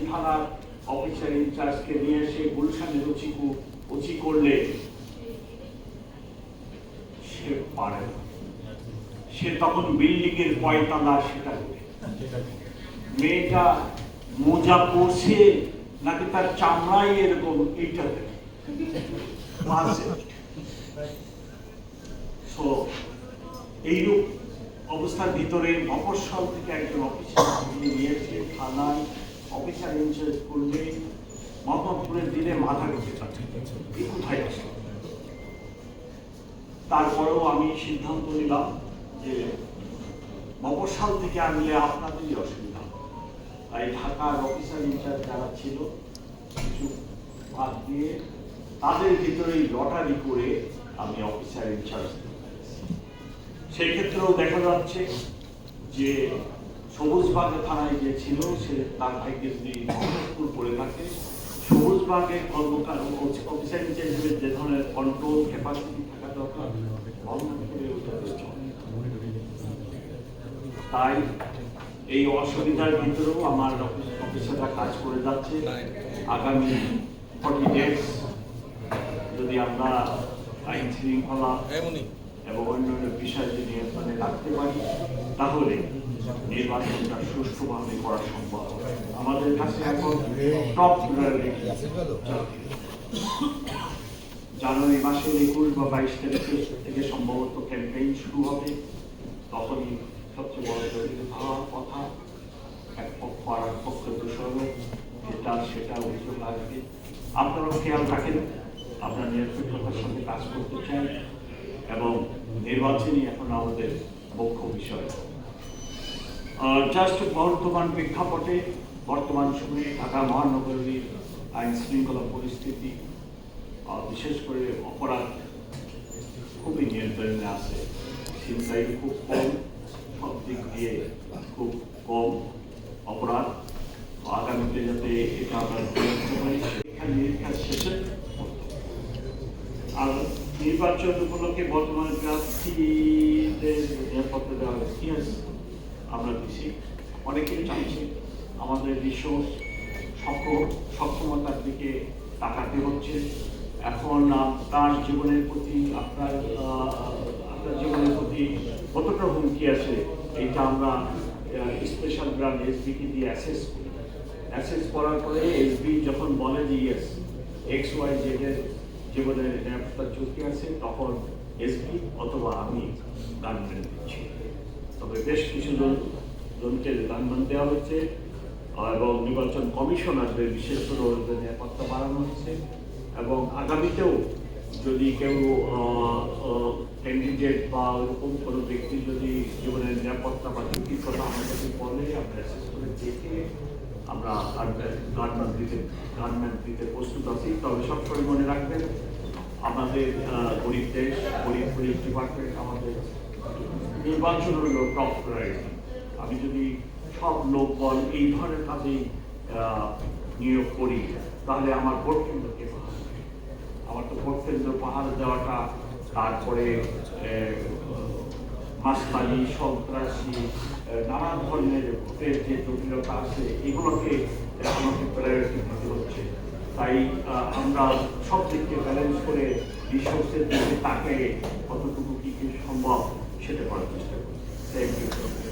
থানার অফিসার ইনচার্জকে নিয়ে এসে গুলশানের উচি করলে সে পারে না। সে তখন বিল্ডিং এর পয়তালা সেটা মেয়েটা মোজা পরছে নাকি তার চামড়াই এরকম এইটাতে এইরূপ অবস্থার ভিতরে মফস্বল থেকে একজন অফিসার নিয়েছে থানায় অফিসার ইনচার্জ করলে মোহাম্মদপুরের দিনে মাথা ঢুকে যাচ্ছে কোথায় আসলো। তারপরেও আমি সিদ্ধান্ত নিলাম যে মফস্বল থেকে আনলে আপনাদেরই অসুবিধা, তাই ঢাকার অফিসার ইনচার্জ যারা ছিল কিছু বাদ দিয়ে তাদের ভিতরেই লটারি করে আমি অফিসার ইনচার্জ। সেই ক্ষেত্রেও দেখা যাচ্ছে যে সবুজবাগে থানায় যে ছিল সে তার ভাইকে যদি মোহাম্মদপুর করে থাকে, সবুজবাগের কর্মকার অফিসার ইনচার্জের যে ধরনের কন্ট্রোল ক্যাপাসিটি থাকা দরকার মোহাম্মদপুরে তাই এই অসুবিধার ভিতরেও আমার অফিসাররা কাজ করে যাচ্ছে। আগামী 40 days যদি আমরা আইন শৃঙ্খলা এবং অন্যান্য বিষয় যদি নিয়ন্ত্রণে রাখতে পারি তাহলে নির্বাচনটা সুষ্ঠুভাবে করা সম্ভব। আমাদের কাছে এখন টপ জানুয়ারি মাসের 21 বা 22 তারিখ থেকে সম্ভবত ক্যাম্পেইন শুরু হবে। তখনই সবচেয়ে বড় জরুরি হওয়ার কথা এক পক্ষ আর এক পক্ষ দোষারোপ যেটা সেটা অভিযোগ আসবে। আপনারাও খেয়াল রাখেন, আপনারা নিরপেক্ষতার সঙ্গে কাজ করতে চান এবং নির্বাচনই এখন আমাদের মুখ্য বিষয়। জাস্ট বর্তমান প্রেক্ষাপটে বর্তমান সময়ে ঢাকা মহানগরীর আইন শৃঙ্খলা পরিস্থিতি বিশেষ করে অপরাধ খুবই নিয়ন্ত্রণে আছে। ছিনতাই খুব কম, সব দিক দিয়ে খুব কম অপরাধ। আগামীতে যাতে এটা আমরা নিরীক্ষা শেষে আর নির্বাচন উপলক্ষে বর্তমান প্রার্থীদের নিরাপত্তা দেওয়ার ইতিহাস আমরা দিচ্ছি। অনেকেই চাইছে আমাদের রিসোর্স সক্ষমতার দিকে তাকাতে হচ্ছে। এখন তার জীবনের প্রতি আপনার জীবনের প্রতি কতটা হুমকি আছে এইটা আমরা স্পেশাল ব্রাঞ্চ এসবিকে দিয়ে অ্যাসেস করার পরে এসবি যখন বলে যে ইয়েস XYZ এর জীবনের নিরাপত্তার ঝুঁকি আছে তখন এসপি অথবা আমি গানম্যান দিচ্ছি। তবে বেশ কিছু জনকে গানম্যান দেওয়া হচ্ছে এবং নির্বাচন কমিশনারদের বিশেষ করে নিরাপত্তা বাড়ানো হচ্ছে এবং আগামীতেও যদি কেউ ক্যান্ডিডেট বা ওরকম কোনো ব্যক্তি যদি জীবনের নিরাপত্তা বা ঝুঁকির কথা আমাদের বলে আমরা অ্যাসেস করে দেখে আমরা গানম্যান দিতে প্রস্তুত আছি। তবে সবসময় মনে রাখবেন আমাদের গরিব দেশ, গরিব পুলিশ ডিপার্টমেন্ট, আমাদের নির্বাচন হল টপ প্রায়োরিটি। আমি যদি সব লোকবল এই ধরনের কাজেই নিয়োগ করি তাহলে আমার ভোট কেন্দ্রকে পাহাড়, আমার তো ভোট কেন্দ্র পাহাড় দেওয়াটা, তারপরে মাস্তানি সন্ত্রাসী নানা ধরনের ভোটের যে জটিলতা আছে এগুলোকে আমাকে প্রায়োরিটি দিতে হচ্ছে। তাই আমরা সব দিককে ব্যালেন্স করে রিসোর্সের দিকে তাকে কতটুকু কি সম্ভব সেটা করার চেষ্টা করি। Thank you.